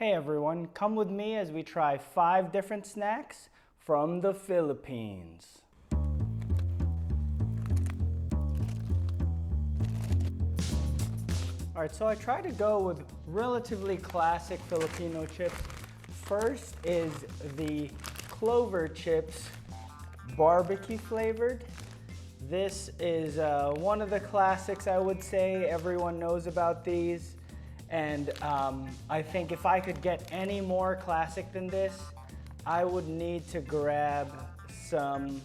Hey everyone, come with me as we try 5 different snacks from the Philippines. Alright, so I try to go with relatively classic Filipino chips. First is the Clover Chips barbecue flavored. This is one of the classics, I would say. Everyone knows about these. And I think if I could get any more classic than this, I would need to grab some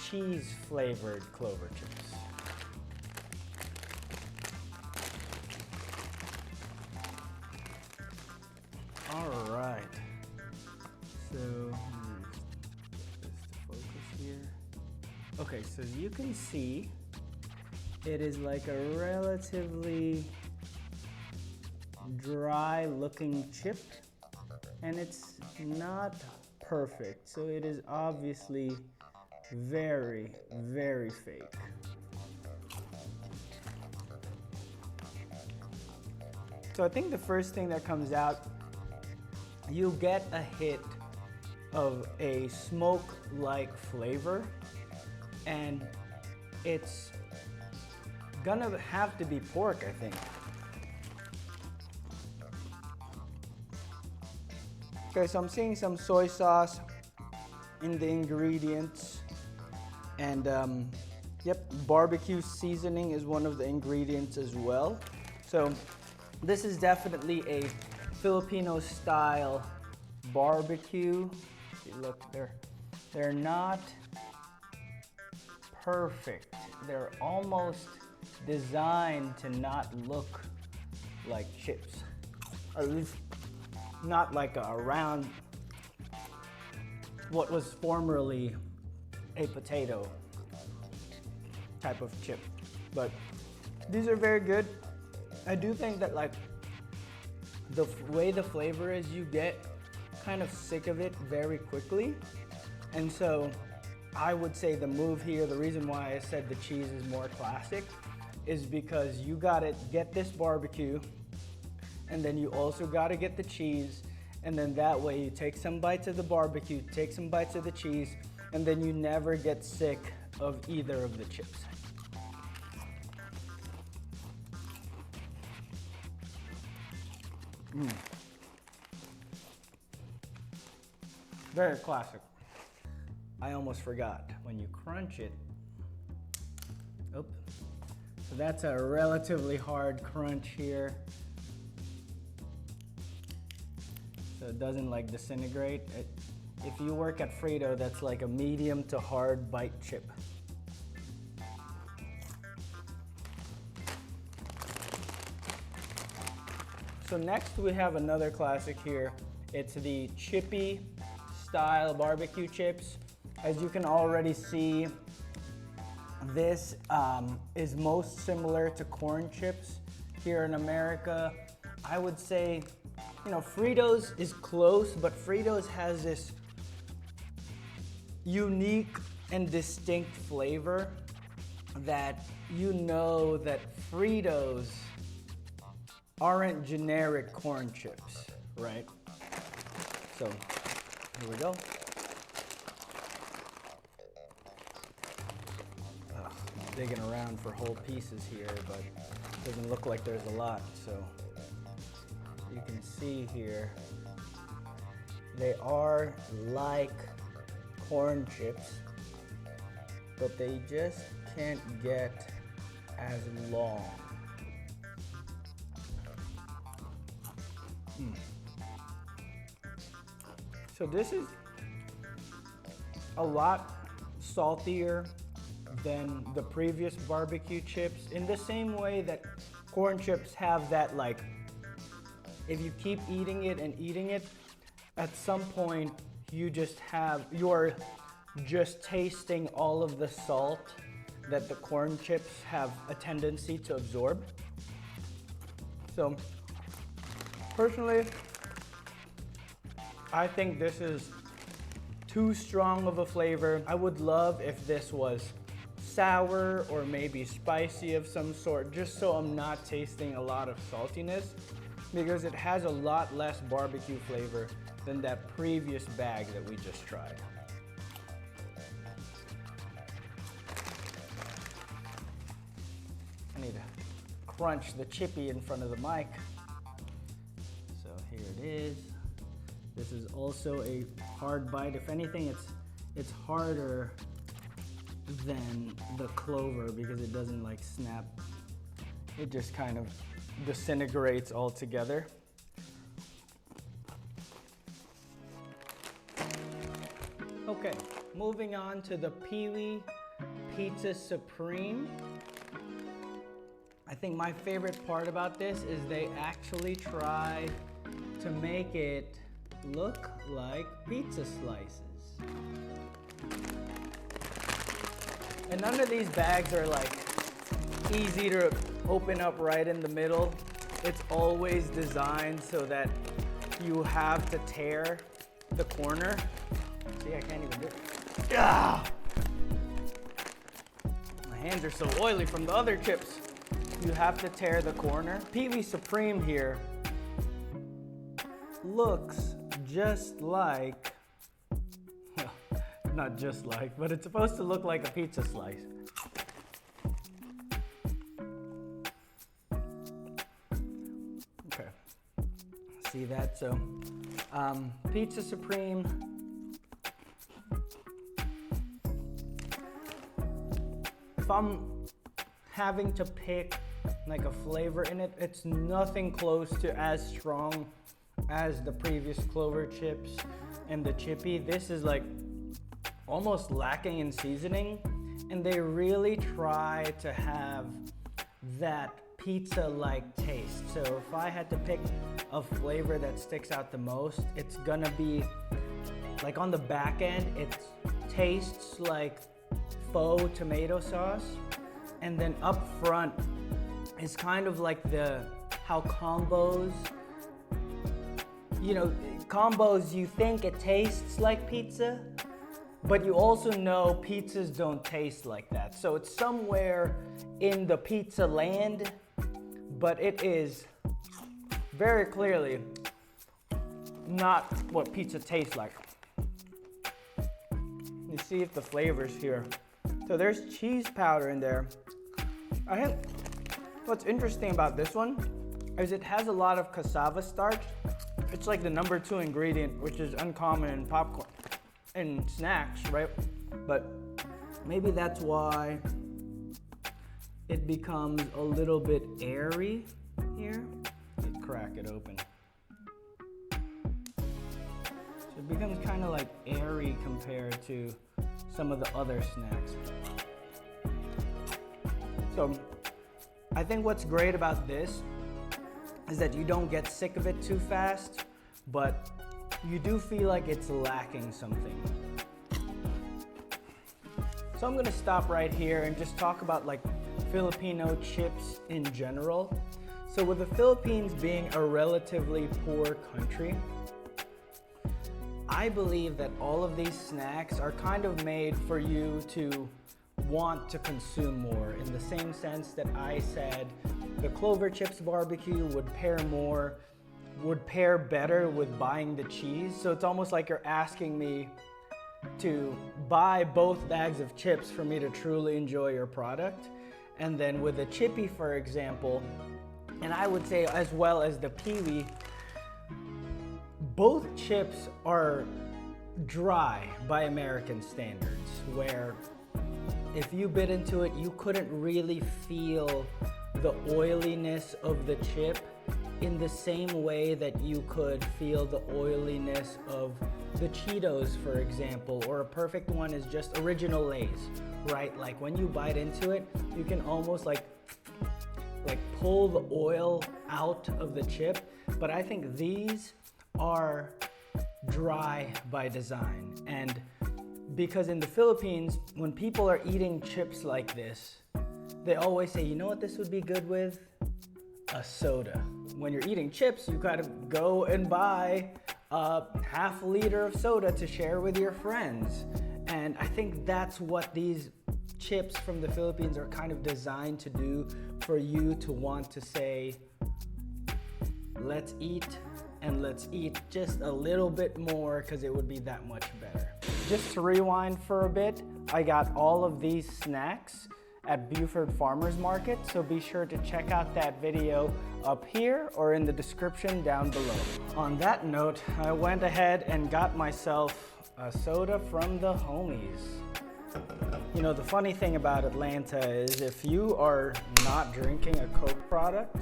cheese flavored Clover Chips. All right, so just to focus here. Okay, so as you can see, it is like a relatively dry looking chip, and it's not perfect, so it is obviously very, very fake. So I think the first thing that comes out, you get a hit of a smoke-like flavor, and it's gonna have to be pork, I think. Okay, so I'm seeing some soy sauce in the ingredients, and yep, barbecue seasoning is one of the ingredients as well. So this is definitely a Filipino style barbecue. See, look, they're not perfect. They're almost designed to not look like chips, or at least not like a round, what was formerly a potato type of chip. But these are very good. I do think that like the way the flavor is, you get kind of sick of it very quickly. And so I would say the move here, the reason why I said the cheese is more classic, is because you gotta get this barbecue, and then you also gotta get the cheese, and then that way you take some bites of the barbecue, take some bites of the cheese, and then you never get sick of either of the chips. Very classic. I almost forgot, when you crunch it, oops. So that's a relatively hard crunch here. So it doesn't like disintegrate. If you work at Frito, that's like a medium to hard bite chip. So next we have another classic here. It's the Chippy style barbecue chips. As you can already see, this is most similar to corn chips here in America. I would say, you know, Fritos is close, but Fritos has this unique and distinct flavor that you know that Fritos aren't generic corn chips, right? So here we go. I'm digging around for whole pieces here, but it doesn't look like there's a lot. So you can see here, they are like corn chips, but they just can't get as long. So this is a lot saltier than the previous barbecue chips, in the same way that corn chips have that, like, if you keep eating it and eating it, at some point you're just tasting all of the salt that the corn chips have a tendency to absorb. So personally, I think this is too strong of a flavor. I would love if this was sour or maybe spicy of some sort, just so I'm not tasting a lot of saltiness. because it has a lot less barbecue flavor than that previous bag that we just tried. I need to crunch the chippy in front of the mic. So here it is. This is also a hard bite. If anything, it's harder than the Clover because it doesn't like snap. It just kind of disintegrates altogether. Okay, moving on to the Pee-wee Pizza Supreme. I think my favorite part about this is they actually tried to make it look like pizza slices. And none of these bags are like easy to open up right in the middle. It's always designed so that you have to tear the corner. See, I can't even do it. Ah! My hands are so oily from the other chips. You have to tear the corner. Pee-wee Supreme here looks just like, well, not just like, but it's supposed to look like a pizza slice. Okay, see that? So, Pizza Supreme. If I'm having to pick like a flavor in it, it's nothing close to as strong as the previous Clover Chips and the Chippy. This is like almost lacking in seasoning, and they really try to have that pizza-like taste. So if I had to pick a flavor that sticks out the most, it's gonna be like on the back end, it tastes like faux tomato sauce, and then up front is kind of like how combos, you know, combos, you think it tastes like pizza, but you also know pizzas don't taste like that. So it's somewhere in the pizza land, but it is very clearly not what pizza tastes like. You see if the flavor's here. So there's cheese powder in there. I think what's interesting about this one is it has a lot of cassava starch. It's like the number 2 ingredient, which is uncommon in popcorn and snacks, right? But maybe that's why it becomes a little bit airy here. Let's crack it open. So it becomes kind of like airy compared to some of the other snacks. So I think what's great about this is that you don't get sick of it too fast, but you do feel like it's lacking something. So I'm gonna stop right here and just talk about like Filipino chips in general. So with the Philippines being a relatively poor country, I believe that all of these snacks are kind of made for you to want to consume more, in the same sense that I said the Clover Chips barbecue would pair better with buying the cheese. So it's almost like you're asking me to buy both bags of chips for me to truly enjoy your product. And then with the Chippy, for example, and I would say as well as the Pee-wee, both chips are dry by American standards, where if you bit into it, you couldn't really feel the oiliness of the chip in the same way that you could feel the oiliness of the Cheetos, for example, or a perfect one is just Original Lay's, right? Like when you bite into it, you can almost like pull the oil out of the chip, but I think these are dry by design. And because in the Philippines, when people are eating chips like this, they always say, you know what this would be good with? A soda. When you're eating chips, you gotta go and buy a half liter of soda to share with your friends. And I think that's what these chips from the Philippines are kind of designed to do, for you to want to say, let's eat, and let's eat just a little bit more because it would be that much better. Just to rewind for a bit, I got all of these snacks at Buford Farmers Market, so be sure to check out that video up here or in the description down below. On that note, I went ahead and got myself a soda from the homies. You know, the funny thing about Atlanta is if you are not drinking a Coke product,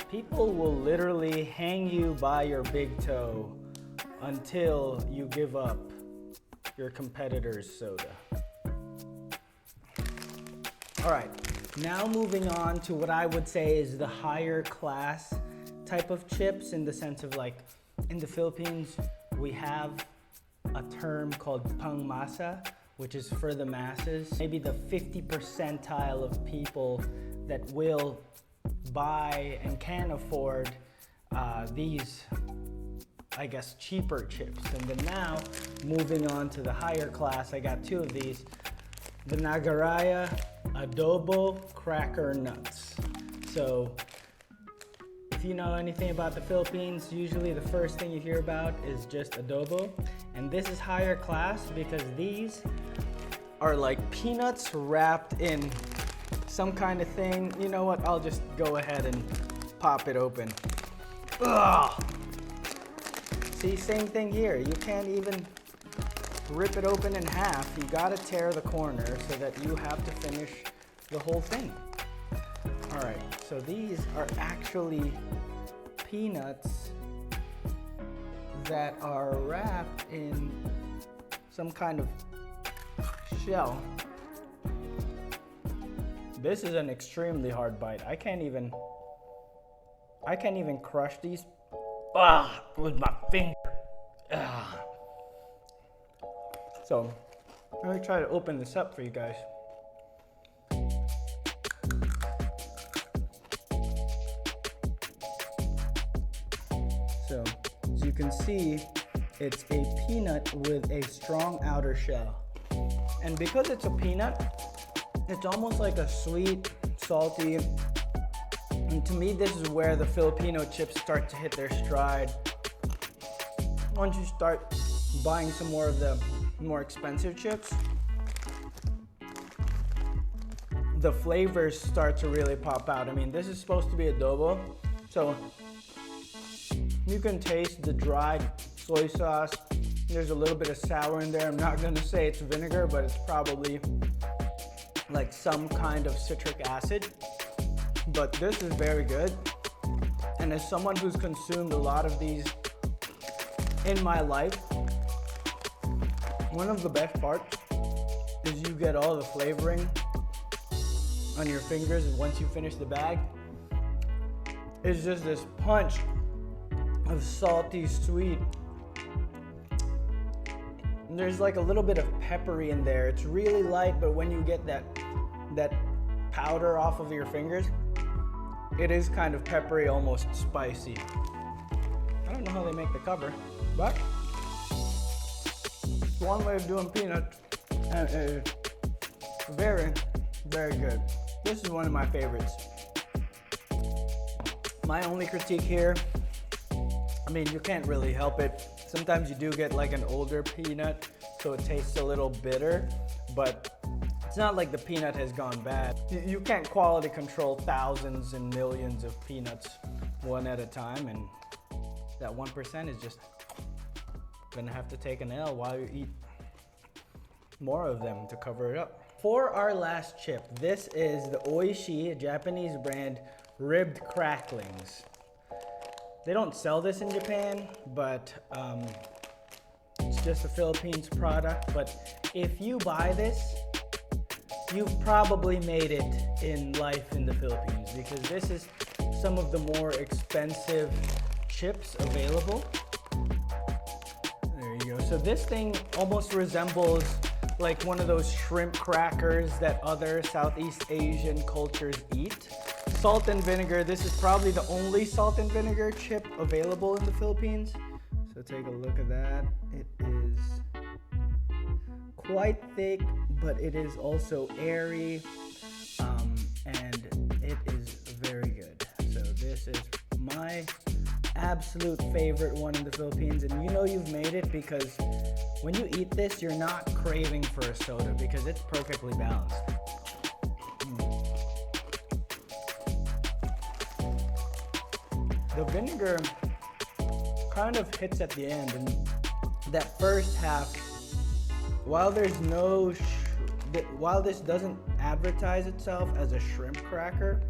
people will literally hang you by your big toe until you give up your competitor's soda. All right, now moving on to what I would say is the higher class type of chips, in the sense of, like, in the Philippines, we have a term called pangmasa, which is for the masses. Maybe the 50 percentile of people that will buy and can afford these, I guess, cheaper chips. And then now, moving on to the higher class, I got two of these. The Nagaraya Cracker Nuts. So, if you know anything about the Philippines, usually the first thing you hear about is just adobo. And this is higher class because these are like peanuts wrapped in some kind of thing. You know what? I'll just go ahead and pop it open. Ugh. See, same thing here. You can't even rip it open in half. You gotta tear the corner so that you have to finish the whole thing. All right, so these are actually peanuts that are wrapped in some kind of shell. This is an extremely hard bite. I can't even crush these with my finger. So let me try to open this up for you guys. So as you can see, it's a peanut with a strong outer shell. And because it's a peanut, it's almost like a sweet, salty, and to me this is where the Filipino chips start to hit their stride. Once you start buying some more of the more expensive chips, the flavors start to really pop out. I mean, this is supposed to be adobo, so you can taste the dried soy sauce. There's a little bit of sour in there. I'm not gonna say it's vinegar, but it's probably like some kind of citric acid. But this is very good. And as someone who's consumed a lot of these in my life, one of the best parts is you get all the flavoring on your fingers once you finish the bag. It's just this punch of salty, sweet. And there's like a little bit of peppery in there. It's really light, but when you get that powder off of your fingers, it is kind of peppery, almost spicy. I don't know how they make the cover, but one way of doing peanuts, and it is very, very good. This is one of my favorites. My only critique here, I mean, you can't really help it. Sometimes you do get like an older peanut, so it tastes a little bitter, but it's not like the peanut has gone bad. You can't quality control thousands and millions of peanuts one at a time, and that 1% is just gonna have to take an L while you eat more of them to cover it up. For our last chip, this is the Oishi, a Japanese brand, Ribbed Cracklings. They don't sell this in Japan, but it's just a Philippines product. But if you buy this, you've probably made it in life in the Philippines, because this is some of the more expensive chips available. There you go. So this thing almost resembles like one of those shrimp crackers that other Southeast Asian cultures eat. Salt and vinegar. This is probably the only salt and vinegar chip available in the Philippines. So take a look at that. It is quite thick, but it is also airy, and it is very good. So this is my absolute favorite one in the Philippines, and you know you've made it because when you eat this, you're not craving for a soda because it's perfectly balanced. The vinegar kind of hits at the end, and that first half, while there's no, while this doesn't advertise itself as a shrimp cracker,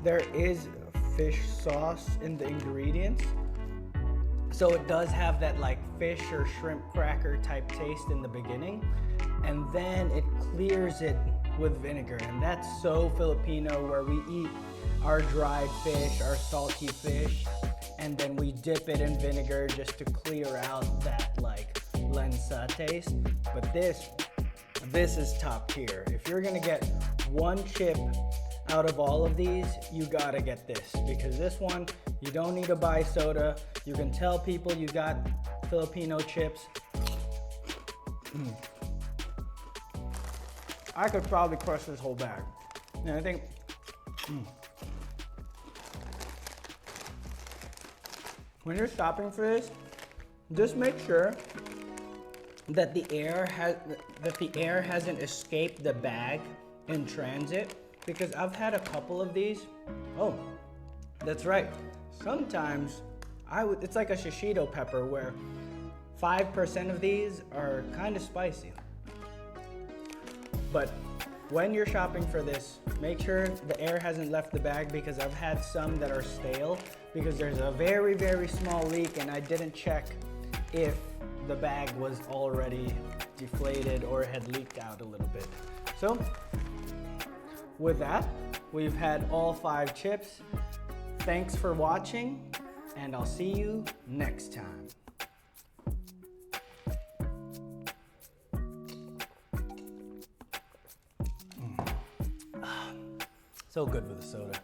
there is fish sauce in the ingredients. So it does have that like fish or shrimp cracker type taste in the beginning, and then it clears it with vinegar. And that's so Filipino, where we eat our dried fish, our salty fish, and then we dip it in vinegar just to clear out that like lensa taste. But this is top tier. If you're gonna get one chip out of all of these, you gotta get this, because this one, you don't need to buy soda. You can tell people you got Filipino chips. I could probably crush this whole bag. And I think, when you're shopping for this, just make sure that the air hasn't escaped the bag in transit, because I've had a couple of these. Oh, that's right. Sometimes it's like a shishito pepper where 5% of these are kind of spicy. But when you're shopping for this, make sure the air hasn't left the bag, because I've had some that are stale because there's a very, very small leak and I didn't check if the bag was already deflated or had leaked out a little bit. So with that, we've had all 5 chips. Thanks for watching, and I'll see you next time. So good with a soda.